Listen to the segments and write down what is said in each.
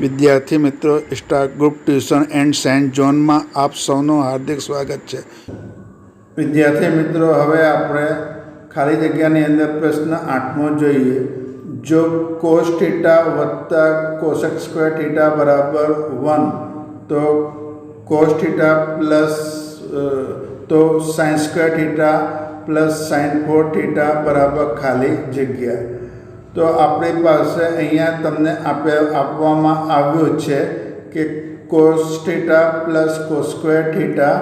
વિદ્યાર્થી મિત્રો, star group tuition and સેન્ટ ઝોનમાં આપ સૌનું હાર્દિક સ્વાગત છે. વિદ્યાર્થી મિત્રો, હવે આપણે ખાલી જગ્યાની અંદર પ્રશ્ન 8મો જોઈએ. જો કોસ થીટા વત્તા કોસેક સ્ક્વેર થીટા બરાબર 1 તો કોસ થીટા પ્લસ તો sine square theta plus sine 4 theta બરાબર ખાલી જગ્યા. તો આપણી પાસે અહીંયા તમને આપવામાં આવ્યું છે કે cos theta plus cos square theta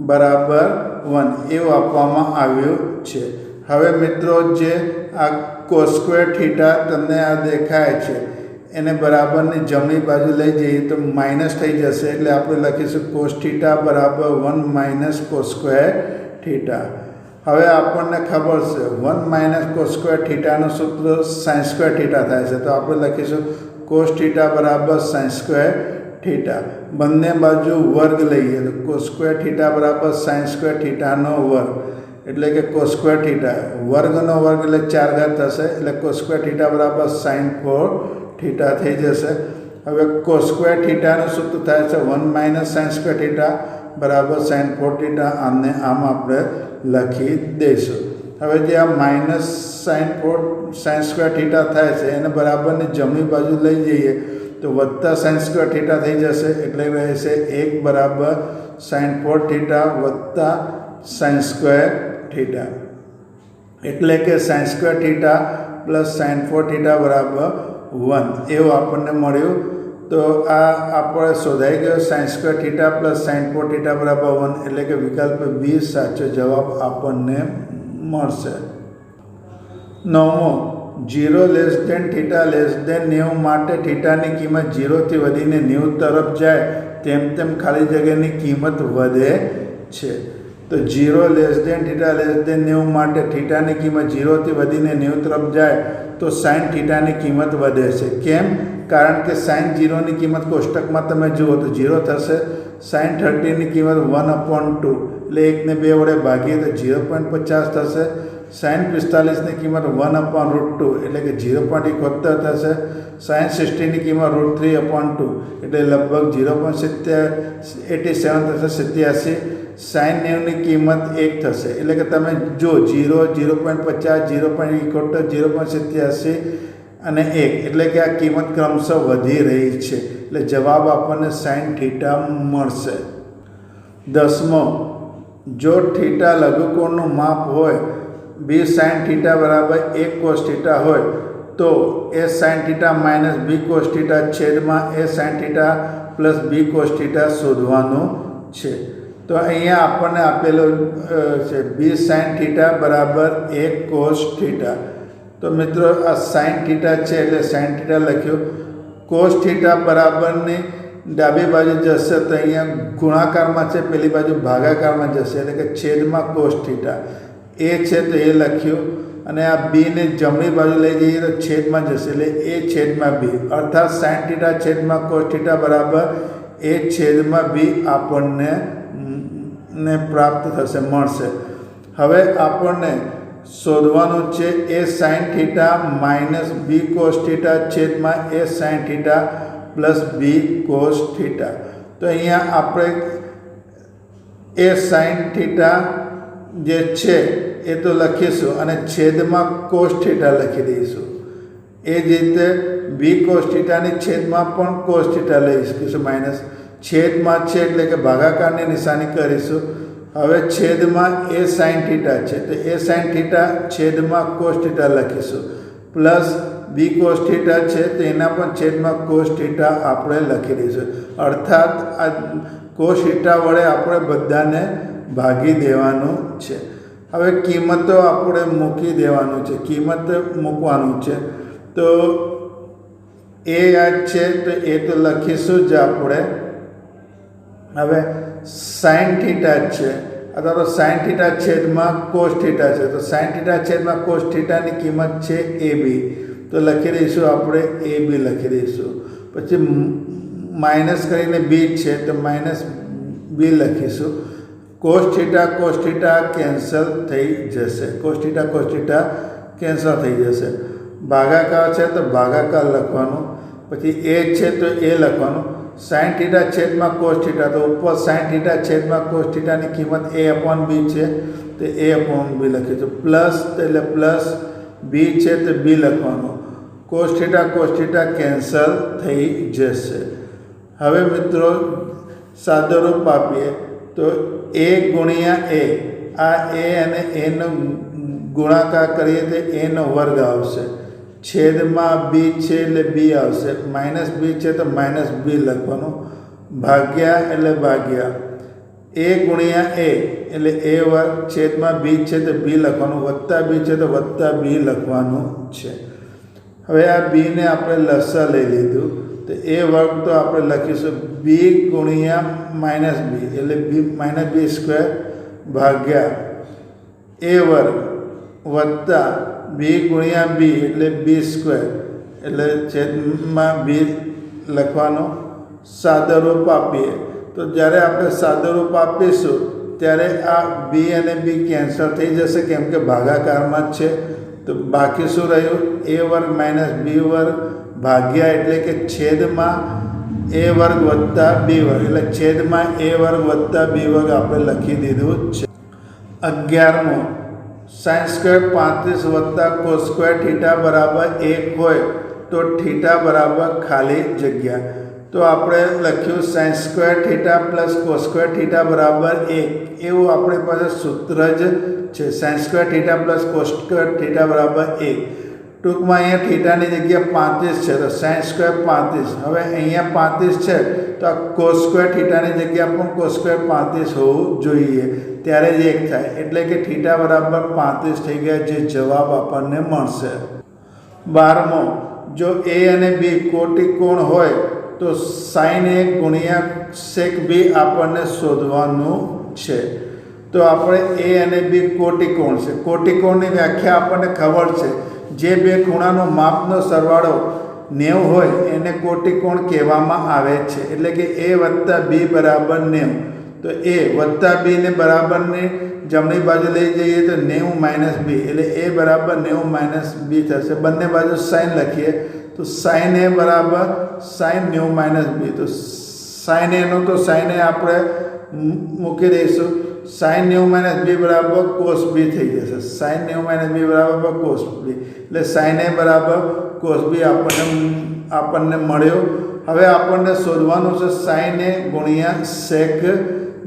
બરાબર 1 એવું આપવામાં આવ્યું છે. હવે મિત્રો, જે આ કોસ સ્ક્વેર થીટા તમને આ દેખાય છે એને બરાબરની જમણી બાજુ લઈ જઈએ તો માઇનસ થઈ જશે, એટલે આપણે લખીશું કોસ થીટા બરાબર 1 માઇનસ કોસ સ્ક્વેર થીટા. હવે આપણને ખબર છે 1 માઇનસ કોસ સ્ક્વેર થીટાનું સૂત્ર સાઇન સ્ક્વેર થીટા થાય છે, તો આપણે લખીશું કોસ થીટા બરાબર સાઇન સ્ક્વેર થીટા. બંને બાજુ વર્ગ લઈએ તો કોસ સ્ક્વેર થીટા બરાબર સાઇન સ્ક્વેર થીટાનો વર્ગ, એટલે કે કોસ સ્ક્વેર થીટા વર્ગનો વર્ગ એટલે 4 ઘાત થશે, એટલે કોસ સ્ક્વેર થીટા બરાબર સાઇન 4 થીટા થઈ જશે. હવે કોસ સ્ક્વેર થીટાનું સૂત્ર થાય છે 1 માઇનસ સાઇન સ્ક્વેર થીટા બરાબર સાઇન 4 થીટા. આમને આમ આપણે લખી દઈશું. હવે જે આ માઇનસ સાઇન સ્ક્વેર થીટા થાય છે એને બરાબરની જમણી બાજુ લઈ જઈએ તો વત્તા સાઇન સ્ક્વેર થીટા થઈ જશે, એટલે રહેશે 1 બરાબર સાઇન 4 થીટા વત્તા સાઇન સ્ક્વેર થીટા, એટલે કે sine square theta plus sine 4 theta બરાબર 1 એવું આપણને મળ્યું. તો આ આપણે શોધાઈ ગયો sine square theta plus sine 4 theta બરાબર 1, એટલે કે વિકલ્પ બી સાચો જવાબ આપણને મળશે. 9મો, 0 less than theta less than 90 માટે થીટાની કિંમત 0થી વધીને 90 તરફ જાય તેમ તેમ ખાલી જગ્યાની કિંમત વધે છે. તો 0 less than theta less than 90 માટે થીટાની કિંમત 0થી વધીને 90 તરફ જાય તો સાઇન થીટાની કિંમત વધે છે. કેમ? કારણ કે સાઇન 0ની કિંમત કોષ્ટકમાં તમે જુઓ તો 0 થશે. સાઇન 30ની કિંમત 1/2, એટલે 1 ને 2 વડે ભાગીએ તો 0.50 થશે. સાઇન 45ની કિંમત 1/√2, એટલે કે 0.71 થશે. સાઇન 60ની કિંમત √3/2, એટલે લગભગ 0.87 થશે, 87. સાઇન 90ની કિંમત 1 થશે, એટલે કે તમે જો 0, 0.50, 0.71, 0.87 અને 1, એટલે કે આ કિંમત ક્રમશઃ વધી રહી છે, એટલે જવાબ આપણને સાઇન થીટા મળશે. 10મો, જો થીટા લઘુકોણનું માપ હોય, બી સાઇન થીટા બરાબર 1 કોસ થીટા હોય તો a sine theta minus b cos theta છેદમાં a sine theta plus b cos theta શોધવાનું છે. તો અહીંયા આપણને આપેલો છે બી સાઇન થીટા બરાબર 1 કોસ થીટા. તો મિત્રો, આ સાઇન થીટા છે એટલે સાઇન થીટા લખ્યું. કોસ થીટા બરાબરની ડાબી બાજુ જશે તો અહીંયા ગુણાકારમાં છે, પેલી બાજુ ભાગાકારમાં જશે, એટલે કે છેદમાં કોસ થીટા. એ છે તો એ લખ્યું, અને આ બીને જમણી બાજુ લઈ જઈએ તો છેદમાં જશે, એટલે એ છેદમાં બી, અર્થાત સાઇન થીટા છેદમાં કોસ થીટા બરાબર એ છેદમાં બી આપણને પ્રાપ્ત થશે, મળશે. હવે આપણને શોધવાનું છે a sine theta minus b cos theta છેદમાં a sine theta plus b cos theta. તો અહીંયા આપણે એ સાઇન થીટા જે છે એ તો લખીશું અને છેદમાં કોસ થીટા લખી દઈશું. એ જ રીતે બી કોસ થીટાની છેદમાં પણ કોસ થીટા લઈ શકીશું, માઇનસ છેદમાં છે એટલે કે ભાગાકારની નિશાની કરીશું. હવે છેદમાં એ સાઇન થીટા છે તો એ સાઇન થીટા છેદમાં કોસ થીટા લખીશું, પ્લસ બી કોસ થીટા છે તો એના પણ છેદમાં કોસ થીટા આપણે લખી દઈશું. અર્થાત આ કોસ થીટા વડે આપણે બધાને ભાગી દેવાનું છે. હવે કિંમતો આપણે મૂકી દેવાનું છે, કિંમત મૂકવાનું છે. તો એ યાદ છે તો એ તો લખીશું જ આપણે. હવે સાઇન થીટા છે અથવા તો સાઇન થીટા છેદમાં કોસ થીટા છે, તો સાઇન થીટા છેદમાં કોસ થીટાની કિંમત છે એ બી, તો લખી દઈશું આપણે એ બી લખી દઈશું. પછી માઇનસ કરીને બી છે તો માઇનસ બી લખીશું. કોસ થીટા કેન્સલ થઈ જશે, કોસ થીટા કેન્સલ થઈ જશે. ભાગાકાર છે તો ભાગાકાર લખવાનું. પછી એ છે તો એ લખવાનું, સાઇન થીટા છેદમાં કોસ થીટા, તો ઉપર સાઇન થીટા છેદમાં કોસ થીટાની કિંમત a અપોન b છે તો a અપોન b લખીશું, પ્લસ એટલે પ્લસ b છે તો b લખવાનું, કોસ થીટા કેન્સલ થઈ જશે. હવે મિત્રો સાદુરૂપ આપીએ તો a ગુણ્યા a, આ a અને a નો ગુણાકાર કરીએ તો a નો વર્ગ આવશે, છેદમાં b છે એટલે b આવશે, માઇનસ b છે તો માઇનસ b લખવાનું, ભાગ્યા એટલે ભાગ્યા a ગુણ્યા a એટલે a વર્ગ, છેદમાં b છે તો b લખવાનું, વત્તા b છે તો વત્તા b લખવાનું છે. હવે આ b ને આપણે લસા લઈ લીધું તો a વર્ગ તો આપણે લખીશું b ગુણ્યા માઇનસ b એટલે b માઇનસ b સ્ક્વેર ભાગ્યા a વર્ગ વત્તા b ગુણ્યા b એટલે b સ્ક્વેર એટલે છેદમાં b લખવાનો. સાદુરૂપ આપીએ તો જ્યારે આપણે સાદુરૂપ આપીશું ત્યારે આ b અને b કેન્સલ થઈ જશે કેમ કે ભાગાકારમાં જ છે. તો બાકી શું રહ્યું, a વર્ગ માઇનસ b વર્ગ ભાગ્યા એટલે કે છેદમાં a વર્ગ વત્તા b વર્ગ એટલે છેદમાં a વર્ગ વત્તા b વર્ગ આપણે લખી દીધું છે. 11મો, સાઇન સ્ક્વેર 35 વત્તા કોસ સ્ક્વેર થીટા બરાબર 1 હોય તો થીટા બરાબર ખાલી જગ્યા. તો આપણે લખ્યું sign square theta plus cos square theta બરાબર 1, એવું આપણી પાસે સૂત્ર જ છે. Sign square theta plus cos square theta બરાબર 1. ટૂંકમાં અહીંયા થીટાની જગ્યા 35 છે તો સાઇન સ્ક્વેર 35. હવે અહીંયા 35 છે તો આ કોસ સ્ક્વેર થીટાની જગ્યા પણ કોસ સ્ક્વેર 35 હોવું જોઈએ, ત્યારે જ 1 થાય એટલે કે થીટા બરાબર 35 થઈ ગયા, જે જવાબ આપણને મળશે. 12મો, જો a અને b કોટિકોણ હોય તો સાઇન a ગુણ્યા સેક b આપણને શોધવાનું છે. તો આપણે a અને b કોટિકોણ છે, કોટિકોણની વ્યાખ્યા આપણને ખબર છે, જે બે ખૂણાનો માપનો સરવાળો 90 હોય એને કોટિકોણ કહેવામાં આવે છે. એટલે કે a વત્તા b બરાબર 90, તો a વત્તા b ને બરાબરની જમણી બાજુ લઈ જઈએ તો 90 માઇનસ b એટલે a બરાબર 90 માઇનસ b થશે. બંને બાજુ સાઇન લખીએ તો સાઇન a બરાબર સાઇન 90 માઇનસ b, તો સાઇન a નો તો સાઇન a આપણે મૂકી દઈશું, સાઇન 90 માઇનસ b બરાબર કોસ b થઈ જશે, સાઇન 90 માઇનસ b બરાબર કોસ b એટલે સાઇન a બરાબર કોસ b આપણને મળ્યો. હવે આપણને શોધવાનું છે સાઇન a ગુણ્યા સેક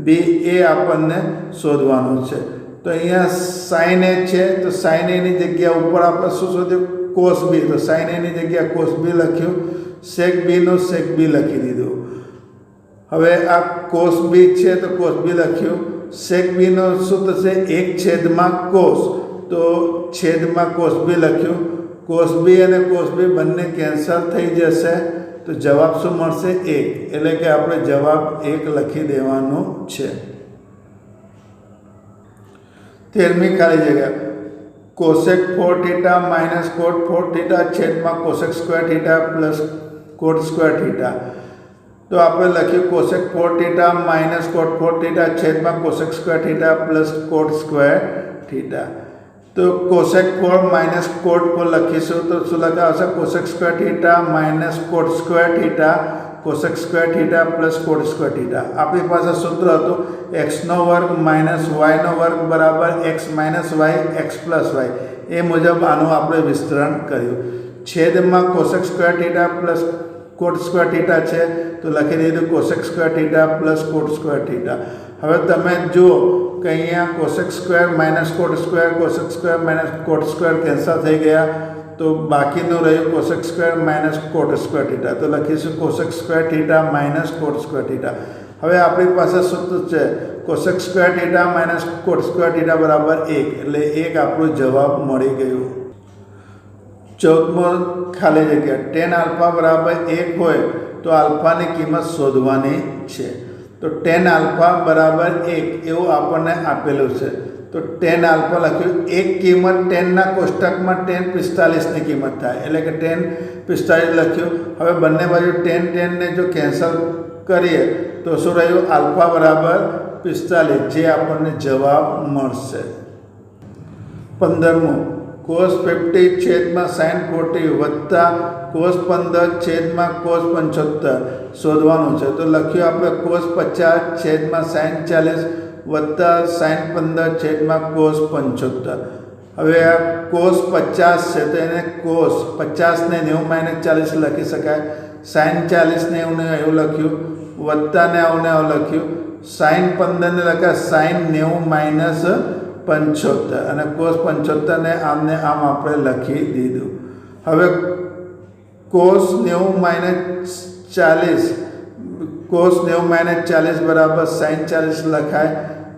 b, એ આપણને શોધવાનું છે. તો અહીંયા સાઇન a છે તો સાઇન a ની જગ્યા ઉપર આપણે શું શોધ્યું, કોસ b, તો સાઇન a ની જગ્યા કોસ b લખ્યું, સેક b નો સેક b લખી દીધું. હવે આ કોસ b છે તો કોસ b લખ્યું, સેક b નો શું થશે 1 છેદમાં કોસ, તો છેદમાં કોસ b લખ્યું, કોસ b અને કોસ b બંને કેન્સલ થઈ જશે તો જવાબ શું મળશે 1, એટલે કે આપણે જવાબ 1 લખી દેવાનું છે. 13મી ખાલી જગ્યા, cosec 4 theta minus cot 4 theta છેદમાં cosec square theta plus cot square theta. તો આપણે લખ્યું cosec 4 theta minus cot 4 theta છેદમાં cosec square theta plus cot square theta. તો કોસેક 4 માઇનસ કોટ 4 લખીશું તો શું લખાશે, cosec square theta minus cot square theta cosec square theta plus cot square theta. આપણી પાસે સૂત્ર હતું એક્સનો વર્ગ માઇનસ વાયનો વર્ગ બરાબર x minus y x plus y, એ મુજબ આનું આપણે વિસ્તરણ કર્યું. છેદમાં cosec square theta plus cot square theta છે તો લખી દીધું cosec square theta plus cot square theta. હવે તમે જુઓ કે અહીંયા cosec square minus cot square minus cot square cancel થઈ ગયા, તો બાકીનું રહ્યું cosec square minus cot square theta, તો લખીશું cosec square theta minus cot square theta. હવે આપણી પાસે સૂત્ર છે cosec square theta minus cot square theta બરાબર 1, એટલે 1 આપણું જવાબ મળી ગયું. 14મો ખાલી જગ્યા, ટેન આલ્ફા બરાબર 1 હોય તો આલ્ફાની કિંમત શોધવાની છે. તો ટેન આલ્ફા બરાબર 1 એવું આપણને આપેલું છે. તો ટેન આલ્ફા લખ્યું, એક કિંમત ટેનના કોષ્ટકમાં ટેન 45ની કિંમત થાય એટલે કે ટેન 45 લખ્યું. હવે બંને બાજુ ટેનને જો કેન્સલ કરીએ તો શું રહ્યું, આલ્ફા બરાબર 45, જે આપણને જવાબ મળશે. 15મું, cos 50 છેદમાં sin 40 વત્તા cos 15 છેદમાં cos 75 શોધવાનું છે. તો લખ્યું આપણે cos 50 છેદમાં sin 40 વત્તા sin 15 છેદમાં cos 75. હવે આ cos 50 છે તો એને cos 50 ને 90 - 40 લખી શકાય. sin 40 ને એવું લખ્યું, વત્તા ને આવું લખ્યું. sin 15 ને લખ્યા sin 90 - 75 અને cos 75 ને આમને આમ આપણે લખી દીધું. હવે cos 90 - 40 cos 90 - 40 બરાબર sin 40 લખાય,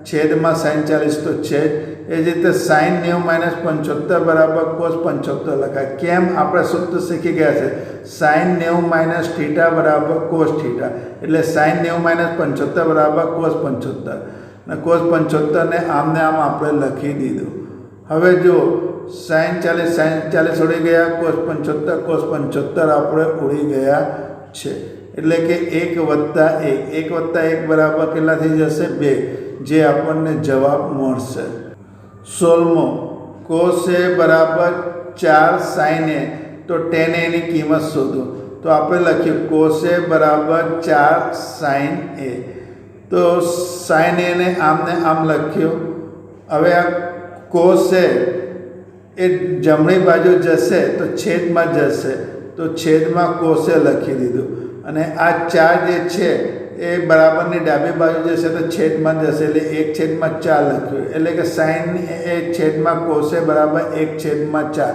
છેદમાં sin 40 તો છે. એ જ રીતે sin 90 - 75 બરાબર cos 75 લખાય. કેમ? આપણે સૂત્ર શીખી ગયા છે sin 90 - θ બરાબર cos θ, એટલે sin 90 - 75 બરાબર cos 75 અને cos 75 ને આમને આમ આપણે લખી દીધું. હવે જો sin 40 ઉડી ગયા, cos 75 આપણે ઉડી ગયા છે. એટલે કે 1 + 1 બરાબર કેટલા થઈ જશે? 2, જે આપણને જવાબ મળશે. 16મો cos A બરાબર 4 sin A, તો tan A ની કિંમત શોધો. તો આપણે લખ્યું cos A બરાબર 4 sin A. તો sin A ને આમને આમ લખ્યું. હવે આ cos A એ જમણી બાજુ જશે તો છેદમાં જશે, તો છેદમાં cos A લખી દીધું. અને આ 4 જે છે એ બરાબરની ડાબી બાજુ જશે તો છેદમાં જશે, એટલે 1/4 લખ્યું. એટલે કે sin A છેદમાં cos A બરાબર 1/4.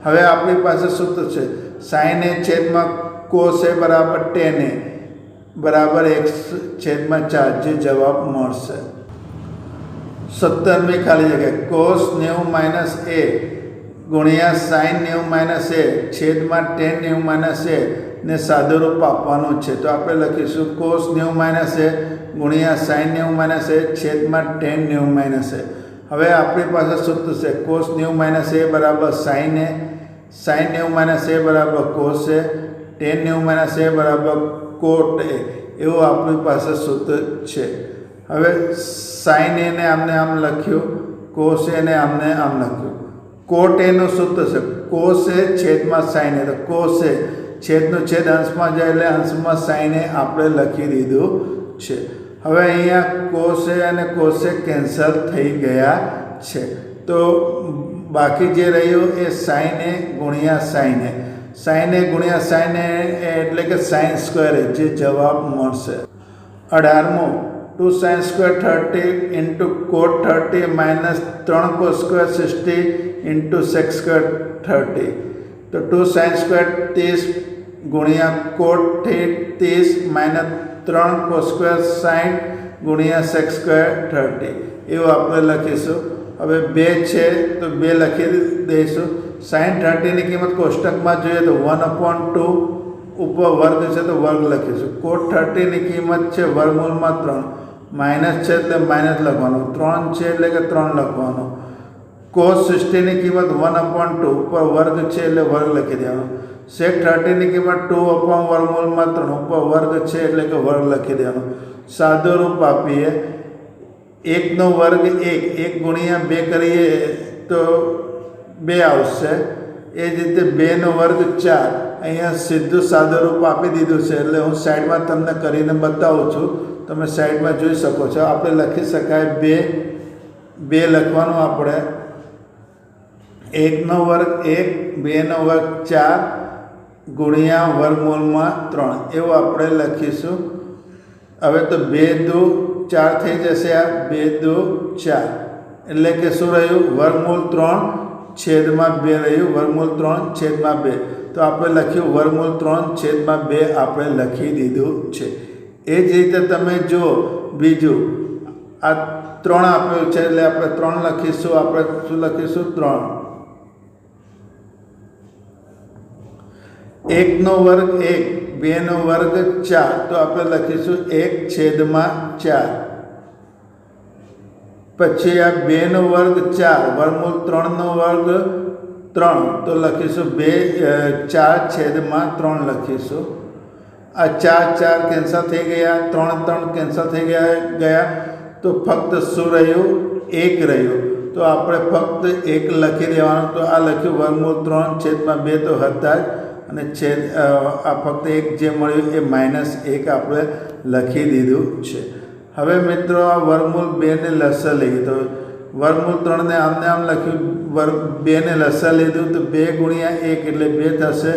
હવે આપણી પાસે સૂત્ર છે sin A છેદમાં cos A બરાબર tan A બરાબર 1/4, જે જવાબ મળશે. 17મી ખાલી જગ્યા cos 90 - A ગુણ્યા sin 90 - A છેદમાં tan 90 - A ને સાદુરૂપ આપવાનું છે. તો આપણે લખીશું cos 90 - A ગુણ્યા sin 90 - A છેદમાં tan 90 A. હવે આપણી પાસે સૂત્ર છે cos 90 - A બરાબર sin A, sin 90 - A બરાબર cos A, tan 90 A બરાબર cot A. એવું આપણી પાસે સૂત્ર છે. હવે sin A ને આમને આમ લખ્યું, cos A ને આમને આમ લખ્યું. cot A નું સૂત્ર છે cos A છેદમાં sin A. તો cos A છેદનું છેદ અંશમાં જાય એટલે અંશમાં sin A આપણે લખી દીધું છે. હવે અહીંયા cos A અને cos A કેન્સલ થઈ ગયા છે. તો બાકી જે રહ્યું એ sin A ગુણ્યા sin A. sin A ગુણ્યા sin A એટલે કે sin સ્ક્વેર A, જે જવાબ મળશે. 18મો 2 sin square 30 into cot 30 minus 3 cos square 60 into sec square 30. તો 2 sin square 30 ગુણ્યા cot 30 minus 3 cos square 60 ગુણ્યા sec square 30 એવું આપણે લખીશું. હવે 2 છે તો 2 લખી દઈશું. sin 30 ની કિંમત કોષ્ટકમાં જોઈએ તો 1/2 ઉપર વર્ગ છે તો વર્ગ લખીશું. cot 30 ની કિંમત છે વર્ગમૂળમાં 3, માઇનસ છે એટલે માઇનસ લખવાનું, 3 છે એટલે કે 3 લખવાનું. cos 60 ની કિંમત 1/2 ઉપર વર્ગ છે એટલે વર્ગ લખી દેવાનો. sec 30 ની કિંમત 2/√3 ઉપર વર્ગ છે એટલે કે વર્ગ લખી દેવાનો. સાદો રૂપ આપીએ 1 નો વર્ગ 1 ગુણ્યા 2 કરીએ તો 2 આવશે. એ જ રીતે 2 નો વર્ગ 4. અહીંયા સીધું સાદો રૂપ આપી દીધું છે, એટલે હું સાઈડમાં તમને કરીને બતાવું છું, તમે સાઈડમાં જોઈ શકો છો. આપણે લખી શકાય 2 લખવાનું. આપણે 1 નો વર્ગ 1, 2 નો વર્ગ 4 ગુણ્યા વર્ગમૂળમાં 3 એવું આપણે લખીશું. હવે તો 2 દુ 4 થઈ જશે. આ 2 દુ 4 એટલે કે શું રહ્યું? વર્ગમૂળ 3 છેદમાં 2 રહ્યું. વર્ગમૂળ 3 છેદમાં 2. તો આપણે લખ્યું વર્ગમૂળ 3 છેદમાં 2 આપણે લખી દીધું છે. એ જ રીતે તમે જો બીજું આ 3 આપ્યું છે એટલે આપણે 3 લખીશું. આપણે શું લખીશું? 3. 1 નો વર્ગ 1, 2 નો વર્ગ 4 તો આપણે લખીશું 1/4. પછી આ 2 નો વર્ગ 4, વર્ગમૂળ 3 નો વર્ગ 3 તો લખીશું 4/3 લખીશું. આ 4 કેન્સલ થઈ ગયા, 3 કેન્સલ થઈ ગયા તો ફક્ત શું રહ્યું? 1 રહ્યું. તો આપણે ફક્ત 1 લખી દેવાનું. તો આ લખ્યું વર્ગમૂળ 3/2 તો હતા જ, અને આ ફક્ત 1 જે મળ્યું એ -1 આપણે લખી દીધું છે. હવે મિત્રો આ વર્ગમૂળ 2 ને લસા લઈએ. તો વર્ગમૂળ 3 ને આમને આમ લખ્યું, વર્ગ 2 ને લસા લીધું તો 2 × 1 એટલે 2 થશે.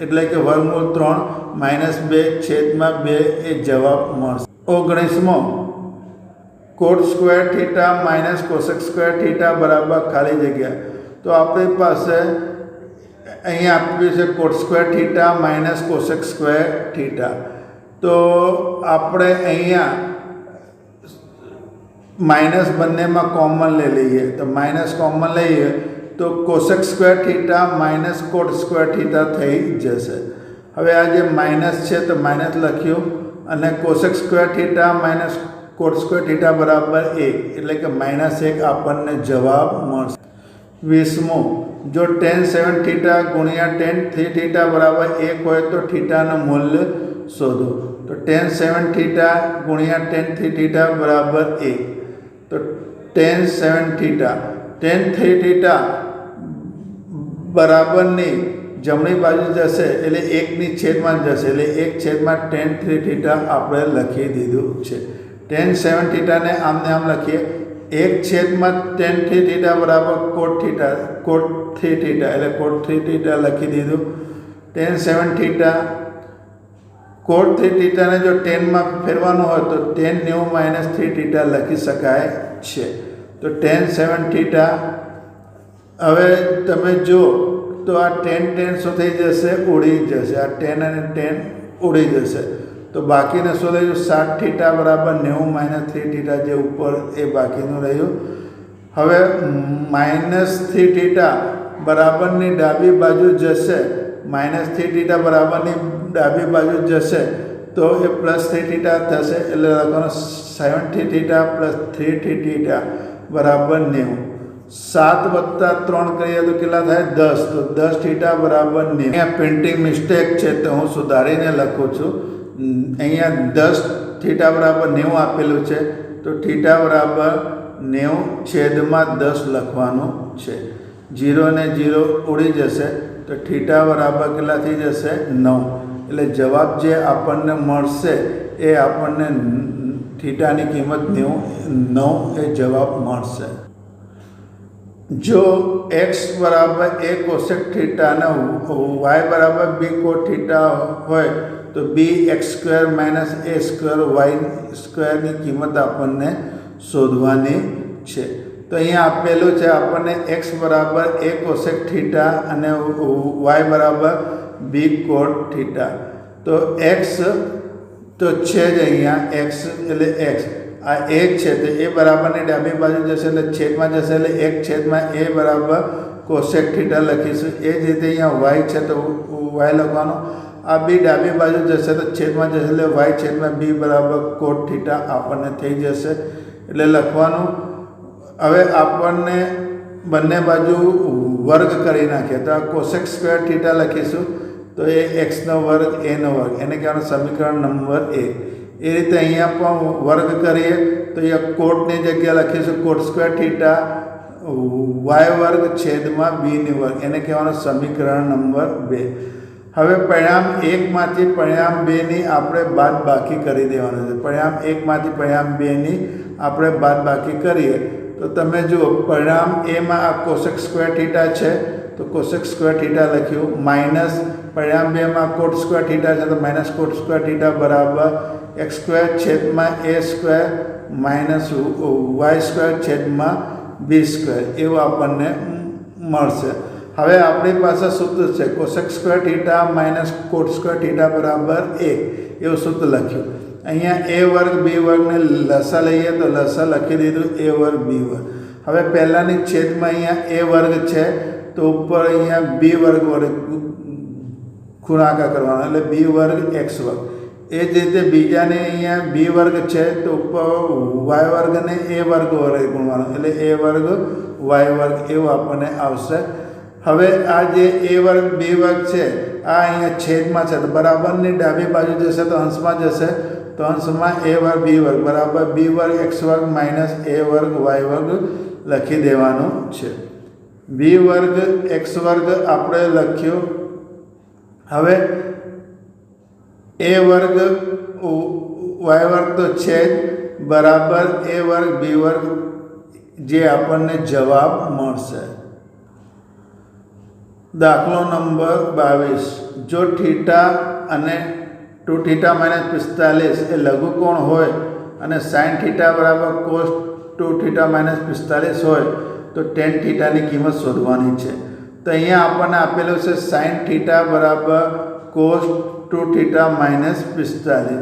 એટલે કે વર્ગમૂળ 3 -2/2 એ જવાબ મળશે. 19મો cot square theta minus cosec square theta બરાબર ખાલી જગ્યા. તો આપણી પાસે અહીંયા આપ્યું છે cot square theta minus cosec square theta. તો આપણે અહીંયા માઇનસ બંનેમાં કોમન લઈ લઈએ. તો માઇનસ કોમન લઈએ તો cosec square theta minus cot square theta થઈ જશે. હવે આ જે માઇનસ છે તો માઇનસ લખ્યું, અને cosec square theta minus cot square theta બરાબર 1 એટલે કે -1 આપણને જવાબ મળશે. 20મો જો tan 7 થીટા ગુણ્યા tan 3 થીટા બરાબર 1 હોય તો થીટાનું મૂલ્ય શોધો. તો tan 7 થીટા ગુણ્યા tan 3 થીટા બરાબર 1. તો tan 7 થીટા tan 3 થીટા બરાબરની જમણી બાજુ જશે એટલે 1ની છેદમાં જશે, એટલે 1/tan 3 થીટા આપણે લખી દીધું છે. tan 7 થીટાને આમને આમ લખીએ. 1/tan 3 થીટા બરાબર cot 3 થીટા એટલે cot 3 થીટા લખી દીધું. tan 7 થીટા cot 3 થીટાને જો tanમાં ફેરવાનો હોય તો tan 90 - 3 થીટા લખી શકાય છે. તો tan 7 થીટા, હવે તમે જો તો આ tan શું થઈ જશે? ઉડી જશે. આ tan અને tan ઉડી જશે. તો બાકીને શું રહ્યું? 7 થીટા બરાબર 90 - 3 થીટા જે ઉપર એ બાકીનું રહ્યું. હવે -3 થીટા બરાબરની ડાબી બાજુ જશે, -3 થીટા બરાબરની ડાબી બાજુ જશે તો એ +3 થીટા થશે. એટલે લખવાનું 7 થીટા + 3 થીટા બરાબર 90. 7 + 3 કરીએ તો કેટલા થાય? 10. તો 10 થીટા બરાબર 90. અહીંયા પ્રિન્ટિંગ મિસ્ટેક છે તો હું સુધારીને લખું છું. અહીંયા 10 થીટા બરાબર 90 આપેલું છે, તો થીટા બરાબર 90/10 લખવાનું છે. 0 ને 0 ઉડી જશે તો થીટા બરાબર કેટલા થઈ જશે? 9. એટલે જવાબ જે આપણને મળશે એ આપણને થીટાની કિંમત 9 એ જવાબ મળશે. જો x બરાબર a કોસેક થીટા અને y બરાબર b કોટ થીટા હોય તો bx² - a² y² ની કિંમત આપણને શોધવાની છે. તો અહીંયા આપેલું છે આપણને x બરાબર a કોસેક થીટા અને y બરાબર b કોટ થીટા. તો x તો છે જ અહીંયા, x એટલે x આ a છે તો a બરાબરની ડાબી બાજુ જશે એટલે છેદમાં જશે, એટલે 1/a બરાબર કોસેક થીટા લખીશું. એ જ રીતે અહીંયા y છે તો y લખવાનું. આ b ડાબી બાજુ જશે તો છેદમાં જશે એટલે y/b બરાબર કોટ થીટા આપણને થઈ જશે. એટલે લખવાનું. હવે આપણને બંને બાજુ વર્ગ કરી નાખીએ તો આ કોસેક સ્ક્વેર થીટા લખીશું તો એ x² a², એને કહેવાનું સમીકરણ નંબર 1. એ રીતે અહીંયા પણ વર્ગ કરીએ તો અહીંયા કોટની જગ્યા લખીશું કોટ સ્ક્વેર થીટા y²/b², એને કહેવાનું સમીકરણ નંબર 2. હવે પરિણામ 1 માંથી પરિણામ 2 ની આપણે બાદબાકી કરી દેવાનું છે. પરિણામ 1 માંથી પરિણામ 2 ની આપણે બાદબાકી કરીએ તો તમે જુઓ પરિણામ a માં આ કોસેક સ્ક્વેર થીટા છે તો કોસેક સ્ક્વેર થીટા લખ્યું, માઇનસ પરિણામ 2 માં કોટ સ્ક્વેર થીટા છે તો માઇનસ કોટ સ્ક્વેર થીટા બરાબર x² - a² - y² એવું આપણને મળશે. હવે આપણી પાસે સૂત્ર છે cosec square theta minus cot square theta બરાબર 1 એવું સૂત્ર લખ્યું. અહીંયા a², b² ને લસા લઈએ તો લસા લખી દીધું a², b². હવે પહેલાંની છેદમાં અહીંયા a² છે તો ઉપર અહીંયા b² વડે ગુણાકાર કરવાનો એટલે b² x². એ જ રીતે બીજાને અહીંયા b² છે તો ઉપર y² ને a² વડે ગુણવાનો એટલે a², y² એવું આપણને આવશે. હવે આ જે a² b² છે આ અહીંયા છેદમાં છે તો બરાબરની ડાબી બાજુ જશે તો અંશમાં જશે, તો અંશમાં a² b² બરાબર b² x² - a² y² લખી દેવાનું છે. બી વર્ગ એક્સ વર્ગ આપણે લખ્યું. હવે એ વર્ગ વાય વર્ગ તો છે જ, બરાબર એ વર્ગ બી વર્ગ, જે આપણને જવાબ મળશે. દાખલો નંબર 22. જો થીટા અને 2θ - 45 એ લઘુકોણ હોય અને sin θ બરાબર cos 2θ - 45 હોય તો tan θ ની કિંમત શોધવાની છે. તો અહીંયા આપણને આપેલું છે sin θ બરાબર cos 2θ - 45.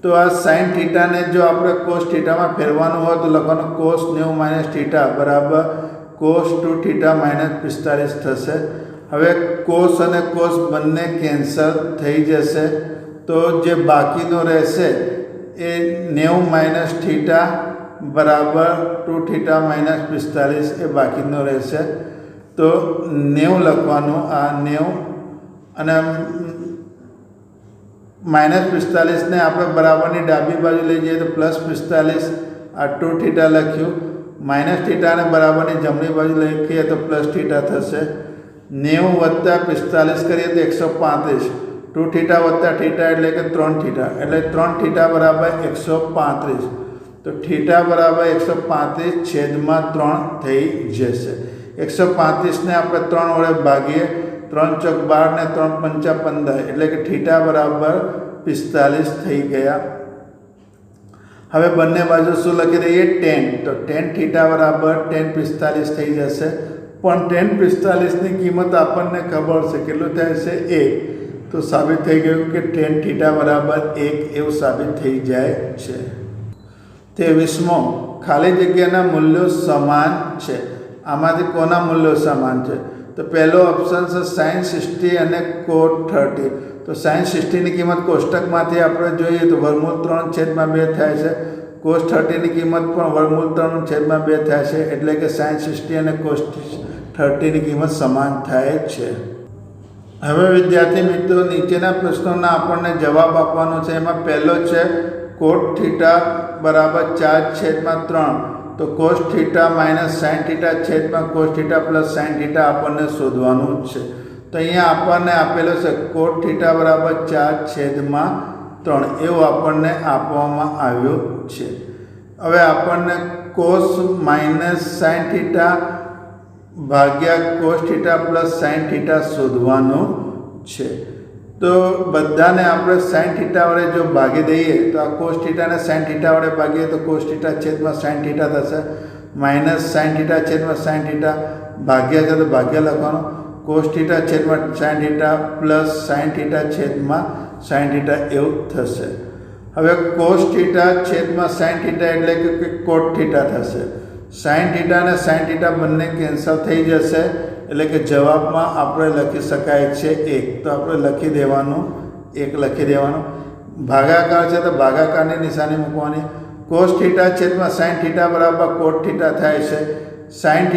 તો આ sin θ ને જો આપણે cos θ માં ફેરવાનું હોય તો લખવાનું cos 90 - θ બરાબર cos 2θ - 45 થશે. હવે cos અને cos બંને કેન્સલ થઈ જશે, તો જે બાકીનો રહેશે એ 90 - θ બરાબર 2θ - 45 એ બાકીનો રહેશે. તો 90 લખવાનું, આ 90 અને -45 ને આપણે બરાબરની ડાબી બાજુ લઈ જઈએ તો +45, આ 2θ લખ્યું. -θ ને બરાબરની જમણી બાજુ લખીએ તો +θ થશે. 90 + 45 કરીએ તો 135, 2θ + θ એટલે કે 3θ, એટલે 3θ બરાબર 135. તો θ બરાબર 135/3 થઈ જશે. 135 ને આપણે 3 વડે ભાગીએ, 3 ચોક 12 ને 3 પંચા 15, એટલે કે θ બરાબર 45 થઈ ગયા. હવે બંને બાજુ શું લખી દઈએ? tan. તો tan θ બરાબર tan 45 થઈ જશે. પણ tan 45 ની કિંમત આપણને ખબર છે કેટલું થાય છે? 1. તો સાબિત થઈ ગયું કે tan θ બરાબર 1 એવું સાબિત થઈ જાય છે. 23મો, ખાલી જગ્યાના મૂલ્યો સમાન છે. આમાંથી કોના મૂલ્યો સમાન છે? તો પહેલો ઓપ્શન છે sin 60 અને cos 30. તો sin 60 ની કિંમત કોષ્ટકમાંથી આપણે જોઈએ તો √3/2 થાય છે. cos 30 ની કિંમત પણ √3/2 થાય છે, એટલે કે sin 60 અને cos 30 ની કિંમત સમાન થાય છે. હવે વિદ્યાર્થી મિત્રો, નીચેના પ્રશ્નોના આપણને જવાબ આપવાનો છે. એમાં પહેલો છે cos θ બરાબર 4/3. તો cos θ - sin θ cos θ + sin θ આપણને શોધવાનું છે. તો અહીંયા આપણને આપેલો છે cos θ બરાબર 4/3 એવું આપણને આપવામાં આવ્યું છે. હવે આપણને cos - sin θ ભાગ્યા cos θ + sin θ શોધવાનું છે. તો બધાને આપણે sin θ વડે જો ભાગી દઈએ તો આ cos θ ને sin θ વડે ભાગીએ તો cos θ / sin θ થશે. -sin θ / sin θ ભાગ્યા છે તો ભાગ્યા લખવાનો. cos θ / sin θ + sin θ / sin θ એવું થશે. હવે cos θ / sin θ એટલે કે cot θ થશે. sin θ અને sin θ બંને કેન્સલ થઈ જશે, એટલે કે જવાબમાં આપણે લખી શકાય છે 1. તો આપણે લખી દેવાનું 1 લખી દેવાનું. ભાગાકાર છે તો ભાગાકારની નિશાની મૂકવાની. cos θ / sin θ બરાબર cot θ થાય છે. sin θ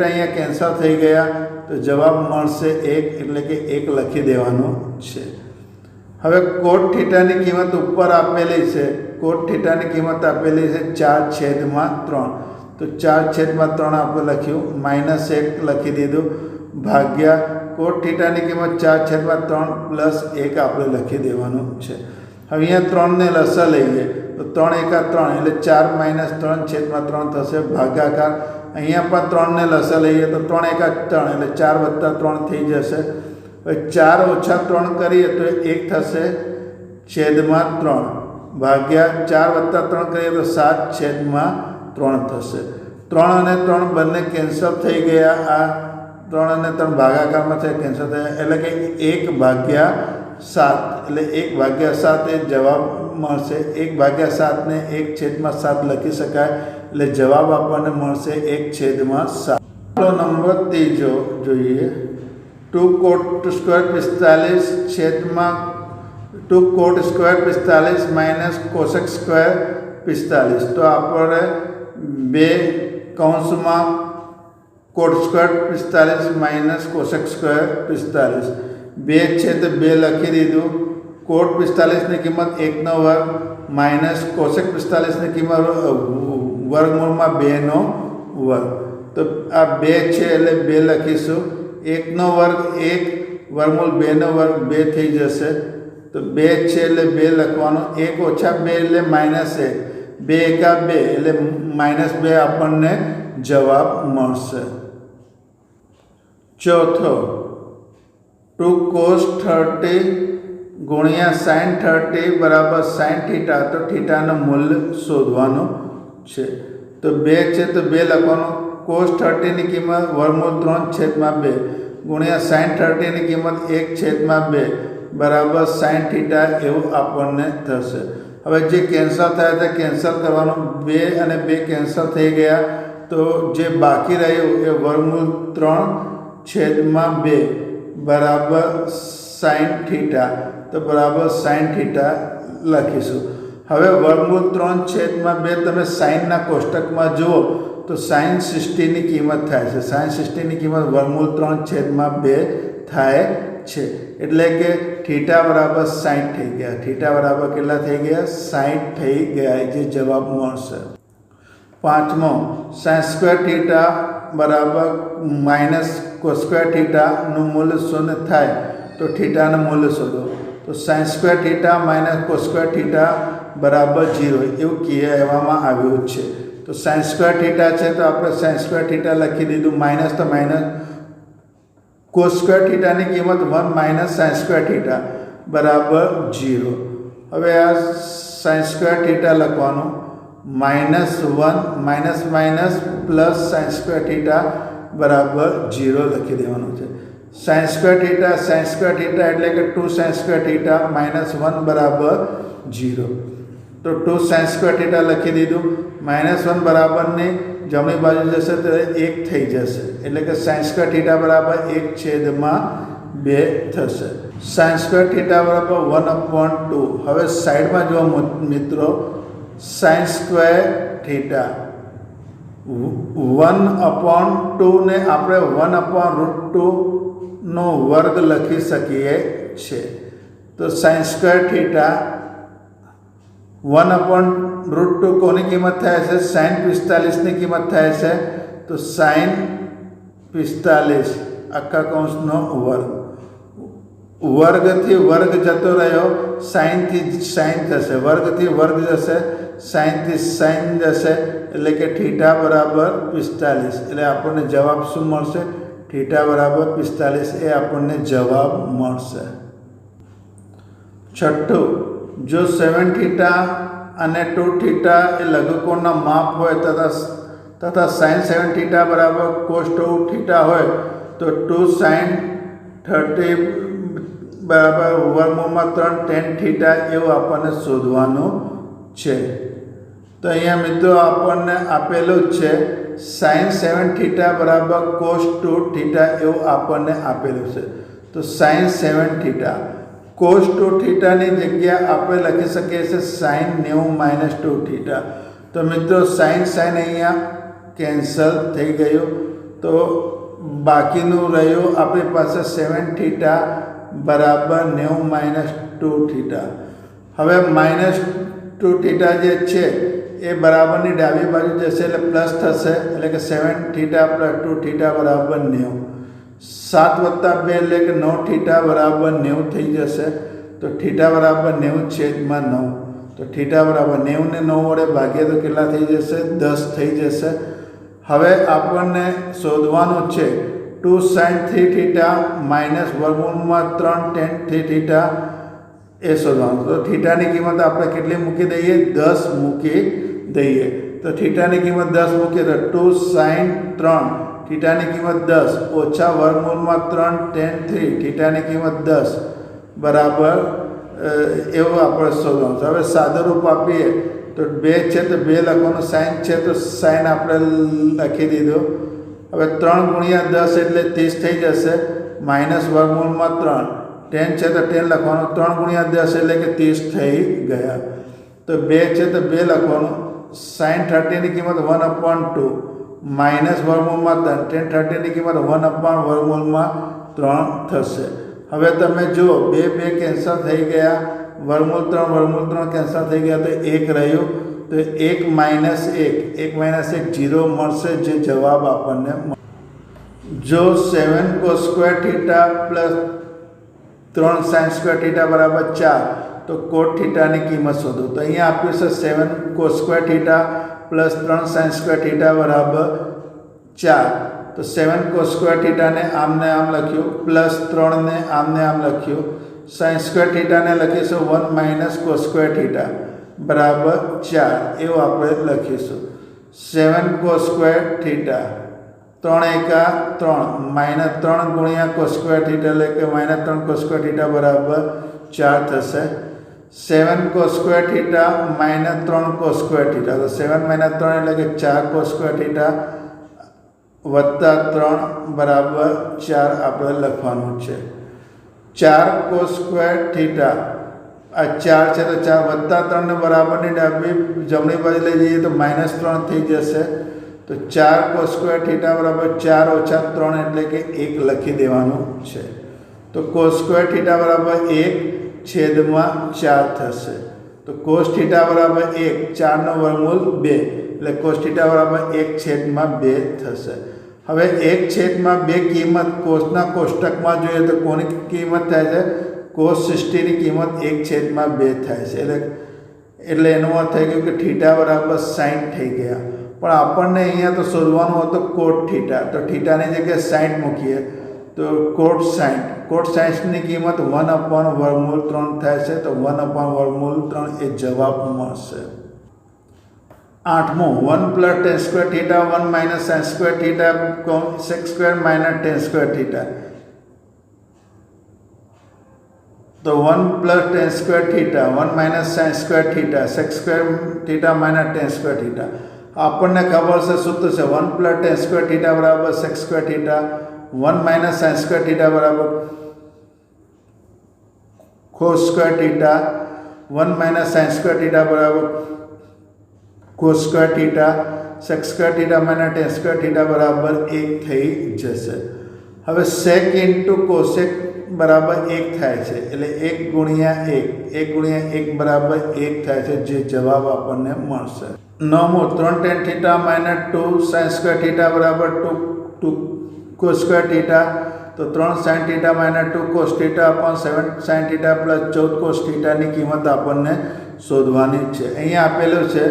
અહીંયા કેન્સલ થઈ ગયા, તો જવાબ મળશે 1, એટલે કે 1 લખી દેવાનું છે. હવે cot θ ની કિંમત ઉપર આપેલી છે. cot θ ની કિંમત આપેલી છે 4/3. તો 4/3 આપણે લખ્યું, -1 લખી દીધું, ભાગ્યા cot θ ની કિંમત 4/3 + 1 આપણે લખી દેવાનું છે. હવે અહીંયા 3 ને લસા લઈએ તો 3 × 3 એટલે 4 - 3/3 થશે, ભાગાકાર. અહીંયા પણ 3 ને લસા લઈએ તો 3 × 3 એટલે 4 + 3 થઈ જશે. હવે 4 - 3 કરીએ તો 1 થશે, /3 ભાગ્યા 4 + 3 કરીએ તો 7/3 થશે. 3 અને 3 બંને કેન્સલ થઈ ગયા. આ 3 અને 3 ભાગાકારમાં છે, કેન્સલ થયા, એટલે કે 1/7, એટલે 1/7 એ જવાબ મળશે. 1/7 ને 1/7 લખી શકાય, એટલે જવાબ આપણને મળશે 1/7. નંબર 3 જોઈએ. 2 cot ² 45 2 cot ² 45 - cosec ² 45. તો આપણે 2 કૌંસમાં cot ² 45 - cosec ² 45, 2 છે તો 2 લખી દીધું. cot 45 ની કિંમત 1/2 - cosec 45 ની કિંમત √2 નો વર્ગ. તો આ 2 છે એટલે 2 લખીશું. 1નો વર્ગ 1, વર્ગમૂળ 2નો વર્ગ 2 થઈ જશે. તો 2 છે એટલે 2 લખવાનો. 1 ઓછા 2 એટલે -1. 2 એકા 2 એટલે -2 આપણને જવાબ મળશે. ચોથો, 2 cos 30 ગુણ્યા sin 30 બરાબર sin θ. તો થીટાનું મૂલ્ય શોધવાનું છે. તો 2 છે તો 2 લખવાનું. cos 30ની કિંમત વર્ગમૂળ 3/2 ગુણ્યા sin 30ની કિંમત 1/2 બરાબર sin θ એવું આપણને થશે. હવે જે કેન્સલ થાય તે કેન્સલ કરવાનું. 2 અને 2 કેન્સલ થઈ ગયા. તો જે બાકી રહ્યું એ વર્ગમૂળ 3/2 બરાબર sin θ. તો બરાબર sin θ લખીશું. હવે વર્ગમૂળ 3/2 તમે સાઇનના કોષ્ટકમાં જુઓ તો sin 60ની કિંમત થાય છે. sin 60ની કિંમત વર્ગમૂળ 3/2 થાય છે. એટલે કે θ બરાબર 60 થઈ ગયા. θ બરાબર કેટલા થઈ ગયા? 60 થઈ ગયા, જે જવાબ મળશે. પાંચમો, sin² θ બરાબર -cos² θ નું મૂલ્ય શૂન્ય થાય તો θનું મૂલ્ય શોધો. તો sin² θ -cos² θ બરાબર 0 એવું કહેવામાં આવ્યું છે. તો sin² θ છે તો આપણે sin² θ લખી દીધું. માઇનસ તો માઇનસ. cos² θની કિંમત 1 - sin² θ બરાબર 0. હવે આ sin² θ લખવાનું. -1 માઇનસ પ્લસ sin² θ બરાબર 0 લખી દેવાનું છે. sin² θ એટલે કે 2 sin² θ -1 બરાબર 0. તો 2 sin² θ લખી દીધું. -1 બરાબરની જમણી બાજુ જશે તો 1 થઈ જશે. એટલે કે sin² θ બરાબર 1/2 થશે. sin² θ બરાબર 1/2. હવે સાઈડમાં જુઓ મિત્રો, sin² θ 1/2 ને આપણે 1/√2 નો વર્ગ લખી શકીએ છીએ. તો sin² θ 1/√2 કોની કિંમત થાય છે? sin 45ની કિંમત થાય છે. તો sin 45 આખા કૌંસનો વર્ગ. વર્ગથી વર્ગ જતો રહ્યો, સાઇનથી સાઇન થશે. વર્ગથી વર્ગ જશે, સાઇનથી સાઇન જશે. એટલે કે θ બરાબર 45. એટલે આપણને જવાબ શું મળશે? θ બરાબર 45 એ આપણને જવાબ મળશે. છઠ્ઠું, જો 7θ અને 2θ એ લઘુકોણના માપ હોય તથા sin 7θ બરાબર cos 2θ હોય તો 2 sin 30 બરાબર વર્ગમૂળમાં 3 tan θ એવું આપણને શોધવાનું છે. તો અહીંયા મિત્રો આપણને આપેલું જ છે sin 7θ બરાબર cos 2θ એવું આપણને આપેલું છે. તો sin 7θ cos 2θની જગ્યા આપણે લખી શકીએ છીએ sin 90 - 2θ. તો મિત્રો sin અહીંયા કેન્સલ થઈ ગયું. તો બાકીનું રહ્યું આપણી પાસે 7θ બરાબર 90 - 2θ. હવે -2θ જે છે એ બરાબરની ડાબી બાજુ જશે એટલે પ્લસ થશે. એટલે કે 7θ + 2θ બરાબર 90. 7 + 2 એટલે કે 9θ બરાબર 90 થઈ જશે. તો θ બરાબર 90/9. તો θ બરાબર 90 ને 9 વડે ભાગીએ તો કેટલા થઈ જશે? 10 થઈ જશે. હવે આપણને શોધવાનું છે 2 sin 3θ વર્ગમૂળમાં 3 tan 3θ એ શોધવાનું. તો θની કિંમત આપણે કેટલી મૂકી દઈએ? 10 મૂકી દઈએ. તો θની કિંમત 10 મૂકીએ તો 2 sin 3 θની કિંમત 10 ઓછા વર્ગમૂળમાં 3 tan 3 θની કિંમત 10 બરાબર એવું આપણે શોધવાનું. હવે સાદું રૂપ આપીએ તો 2 છે તો 2 લખવાનું. sin છે તો sin આપણે લખી દીધું. હવે 3 × 10 એટલે 30 થઈ જશે. માઇનસ વર્ગમૂળમાં 3 tan છે તો 10 લખવાનું. 3 × 10 એટલે કે 30 થઈ ગયા. તો 2 છે તો 2 લખવાનું. sin 30ની કિંમત 1/2 માઇનસ વર્ગમૂળમાં 3 tan 30ની કિંમત 1/√3 થશે. હવે તમે જુઓ 2 કેન્સલ થઈ ગયા. વર્ગમૂળ 3 કેન્સલ થઈ ગયા તો 1 રહ્યું. તો 1 માઇનસ 1 0 મળશે, જે જવાબ આપણને જો 7 cos square theta plus 3 sin square theta બરાબર 4 તો કોટ થીટાની કિંમત શોધો. તો અહીંયા આપ્યું છે 7 cos square theta plus 3 sin square theta બરાબર 4. તો 7 cos સ્ક્વેર થીટાને આમને આમ લખ્યું, પ્લસ 3 ને આમને આમ લખ્યું, sin સ્ક્વેર થીટાને લખીશું 1 માઇનસ cos સ્ક્વેર થીટા બરાબર 4 એવું આપણે લખીશું. 7 cos સ્ક્વેર થીટા 3 એકા 3 માઇનસ 3 ગુણ્યા cos સ્ક્વેર થીટા એટલે કે માઇનસ 3 cos સ્ક્વેર થીટા બરાબર 4 થશે. 7 cos square theta minus 3 cos square theta, તો 7 માઇનસ 3 એટલે કે 4 cos સ્ક્વેર થીટા વત્તા 3 બરાબર 4 આપણે લખવાનું છે. 4 cos સ્ક્વેર થીટા આ 4 છે તો 4 વત્તા 3 ને બરાબરની જમણી બાજુ લઈ જઈએ તો માઇનસ 3 થઈ જશે. તો 4 cos સ્ક્વેર થીટા બરાબર 4 ઓછા 3 એટલે કે 1 લખી દેવાનું છે. તો cos સ્ક્વેર થીટા બરાબર 1 છેદમાં 4 થશે. તો cos થીટા બરાબર 1, 4 નો વર્ગમૂળ 2 એટલે cos થીટા બરાબર 1 છેદમાં 2 થશે. હવે 1 છેદમાં 2 કિંમત કોસના કોષ્ટકમાં જોઈએ તો કોની કિંમત થાય છે? cos 60 ની કિંમત 1 છેદમાં 2 થાય છે. એટલે એનો અર્થ થઈ ગયો કે થીટા બરાબર 60 થઈ ગયા. પણ આપણને અહીંયા તો શોધવાનું હતું કોટ થીટા, તો થીટાની જગ્યાએ 60 મૂકીએ તો કોટ 60. કોટ 60 ની કિંમત 1/√3 થાય છે. તો 1/√3 એ જવાબ મળશે. 8મો 1 plus tan square theta 1 minus sin square theta sec square minus tan square theta. તો 1 plus tan square theta 1 minus sin square theta sec square theta minus tan square theta. આપણને ખબર છે સૂત્ર છે 1 પ્લસ tan સ્ક્વેર થીટા બરાબર sec square theta, 1 minus sin square theta બરાબર cos square theta, 1 minus sin square theta બરાબર cos square theta, sec square theta minus tan square theta બરાબર 1 થઈ જશે. હવે sec ઇન્ટુ cosec બરાબર 1 થાય છે, એટલે 1 ગુણ્યા 1 બરાબર 1 થાય છે, જે જવાબ આપણને મળશે. 9મો 3 tan theta minus 2 sin square theta બરાબર 2 cos સ્ક્વેર થીટા. તો 3 sin theta minus 2 cos theta upon 7 sin theta plus 14 cos થીટાની કિંમત આપણને શોધવાની છે. અહીંયા આપેલું છે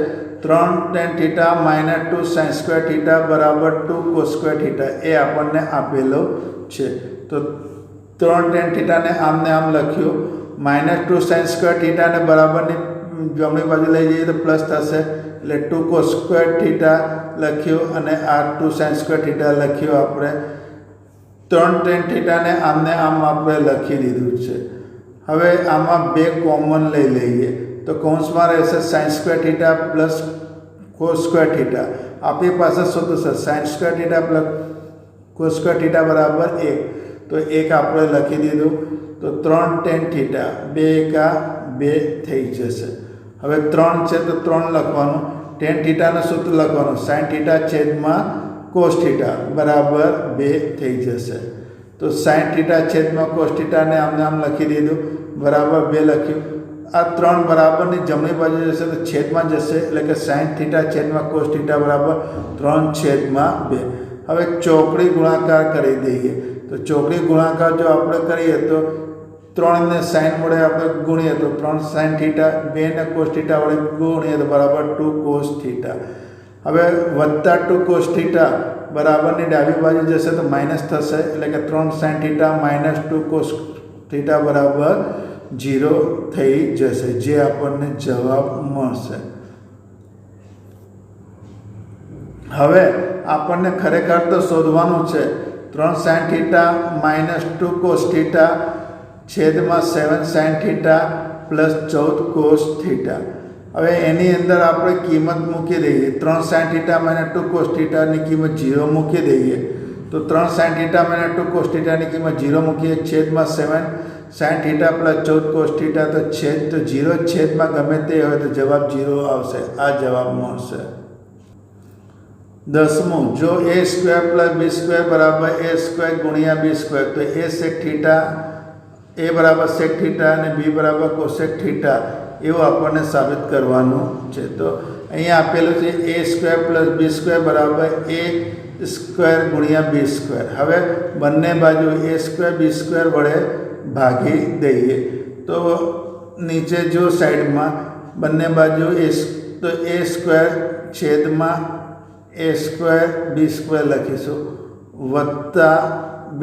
3 tan theta minus 2 sin square theta બરાબર 2 cos સ્ક્વેર થીટા, એ આપણને આપેલો છે. તો 3 tan થીટાને આમને આમ લખ્યું, માઇનસ 2 sin સ્ક્વેર થીટાને બરાબરની જમણી બાજુ લઈ જઈએ તો પ્લસ થશે, એટલે 2 cos સ્ક્વેર થીટા લખ્યું અને આ 2 sin સ્ક્વેર થીટા લખ્યું આપણે. 3 tan થીટાને આમને આમ આપણે લખી દીધું છે. હવે આમાં 2 કોમન લઈ લઈએ તો કૌંસમાં રહેશે sin square theta plus cos square theta. આપણી પાસે સૂત્ર છે sin square theta plus cos square theta બરાબર 1, તો 1 આપણે લખી દીધું. તો 3 tan થીટા 2 એકા 2 થઈ જશે. હવે 3 છે તો 3 લખવાનું, tan થીટાનું સૂત્ર લખવાનું sin થીટા છેદમાં cos થીટા બરાબર 2 થઈ જશે. તો sin થીટા છેદમાં cos થીટાને આમને આમ લખી દીધું, બરાબર 2 લખ્યું. આ 3 બરાબરની જમણી બાજુ જશે તો છેદમાં જશે, એટલે કે sin થીટા છેદમાં cos થીટા બરાબર 3/2. હવે ચોકડી ગુણાકાર કરી દઈએ. તો ચોકડી ગુણાકાર જો આપણે કરીએ તો 3 ને sin વડે આપણે ગુણીએ તો 3 sin થીટા, 2 ને cos થીટા વડે ગુણીએ તો બરાબર 2 cos થીટા. હવે વત્તા 2 cos થીટા બરાબરની ડાબી બાજુ જશે તો માઇનસ થશે, એટલે કે 3 sin theta minus 2 cos theta બરાબર 0 થઈ જશે, જે આપણને જવાબ મળશે. હવે આપણને ખરેખર તો શોધવાનું છે 3 sin theta minus 2 cos theta છેદમાં 7 sin theta plus 14 cos theta. હવે એની અંદર આપણે કિંમત મૂકી દઈએ. 3 sin થીટા માઇનસ 2 cos થીટાની કિંમત 0 મૂકી દઈએ. તો 3 sin થીટા માઇનસ 2 cos થીટાની કિંમત 0 મૂકીએ, છેદમાં 7 sin theta plus 14 cos theta, તો 0 છેદમાં ગમે તે હોય તો જવાબ 0 આવશે. આ જવાબ મળશે. 10મું જો a square plus b square બરાબર a સ્ક્વેર ગુણ્યા b સ્ક્વેર, તો a sec થીટા, a બરાબર sec થીટા અને b બરાબર cosec થીટા એવું આપણને સાબિત કરવાનું છે. તો અહીંયા આપેલું છે a² + b² બરાબર a² ગુણ્યા b². હવે બંને બાજુ a² b² વડે ભાગી દઈએ. તો નીચે જો સાઈડમાં બંને બાજુ તો a² છેદમાં a² b² લખીશું વત્તા b²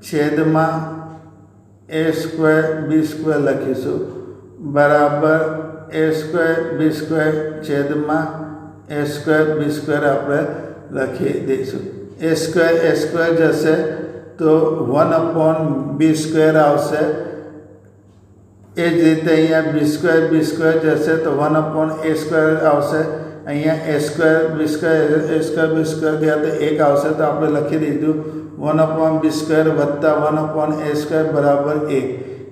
છેદમાં a² b² લખીશું બરાબર a² b² છેદમાં a² b² આપણે લખી દઈશું. a² જશે તો 1/b² આવશે. એ જ રીતે અહીંયા b² જશે તો 1/a² આવશે. અહીંયા a² b² ગયા તો 1 આવશે. તો આપણે લખી દીધું 1/b² વત્તા 1/a² બરાબર 1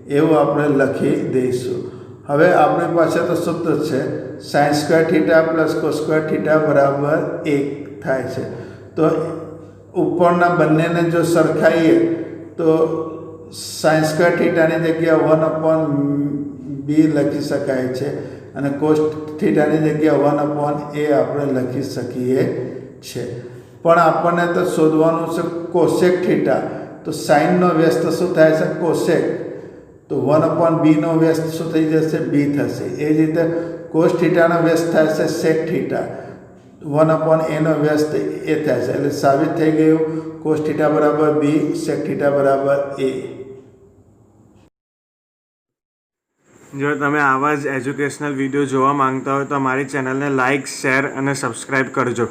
એવું આપણે લખી દઈશું. હવે આપણી પાસે તો સૂત્ર છે sin² + cos² બરાબર 1 થાય છે. તો ઉપરના બંનેને જો સરખાઈએ તો sin² ની જગ્યા 1/b લખી શકાય છે અને cos² ની જગ્યા 1/a આપણે લખી શકીએ છીએ. પણ આપણને તો શોધવાનું છે cosec². તો સાઇનનો વ્યસ્ત શું થાય છે cosec. તો 1/b નો વ્યસ્ત શું થઈ જશે b થશે. એ જ રીતે cos² નો વ્યસ્ત થાય છે sec². 1/a નો વ્યસ્ત એ થાય છે. એટલે સાબિત થઈ ગયું cos² બરાબર b, sec² બરાબર a. જો તમે આવા જ એજ્યુકેશનલ વિડીયો જોવા માંગતા હોય તો અમારી ચેનલને લાઇક, શેર અને સબસ્ક્રાઈબ કરજો.